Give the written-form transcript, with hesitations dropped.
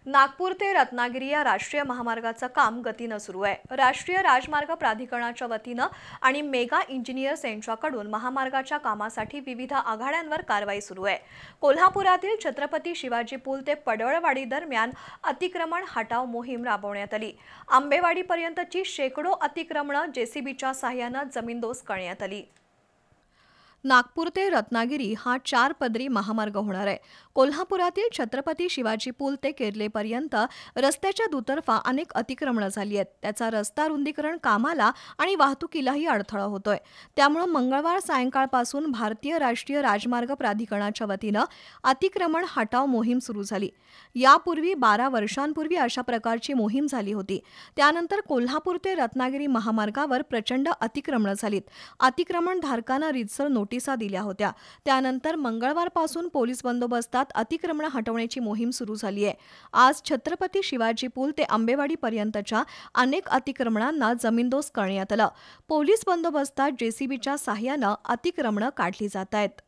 नागपूर ते रत्नागिरी या राष्ट्रीय महामार्गाचं काम गतीनं सुरू आहे। राष्ट्रीय राजमार्ग प्राधिकरणाच्या वतीनं आणि मेगा इंजिनियर्स यांच्याकडून महामार्गाच्या कामासाठी विविध आघाड्यांवर कारवाई सुरू आहे। कोल्हापुरातील छत्रपती शिवाजी पूल ते पडवळवाडी दरम्यान अतिक्रमण हटाव मोहीम राबवण्यात आली। आंबेवाडीपर्यंतची शेकडो अतिक्रमणं जेसीबीच्या सहाय्यानं जमीनदोस्त करण्यात आली। नागपूर ते रत्नागिरी हा 4 पदरी महामार्ग होणार आहे। कोल्हापुरातील छत्रपती शिवाजी पूल ते केर्लेपर्यंत रस्त्याच्या दुतर्फा अनेक अतिक्रमणं झाली आहेत। त्याचा रस्ता रुंदीकरण कामाला आणि वाहतुकीलाही अडथळा होतोय। त्यामुळे मंगळवार सायंकाळपासून भारतीय राष्ट्रीय राजमार्ग प्राधिकरणाच्या वतीनं अतिक्रमण हटाव मोहीम सुरू झाली। यापूर्वी 12 वर्षांपूर्वी अशा प्रकारची मोहीम झाली होती। त्यानंतर कोल्हापूर ते रत्नागिरी महामार्गावर प्रचंड अतिक्रमणं झालीत। अतिक्रमणधारकांना रीतसर नोटिसा दिल्या होत्या। त्यानंतर मंगळवारपासून पोलीस बंदोबस्तात अतिक्रमण हटवण्याची मोहीम सुरू झाली आहे। आज छत्रपती शिवाजी पूल ते आंबेवाडीपर्यंतच्या अनेक अतिक्रमणांना जमीनदोस्त करण्यात आलं। पोलीस बंदोबस्तात जेसीबीच्या सहाय्यानं अतिक्रमणं काढली जात आहेत।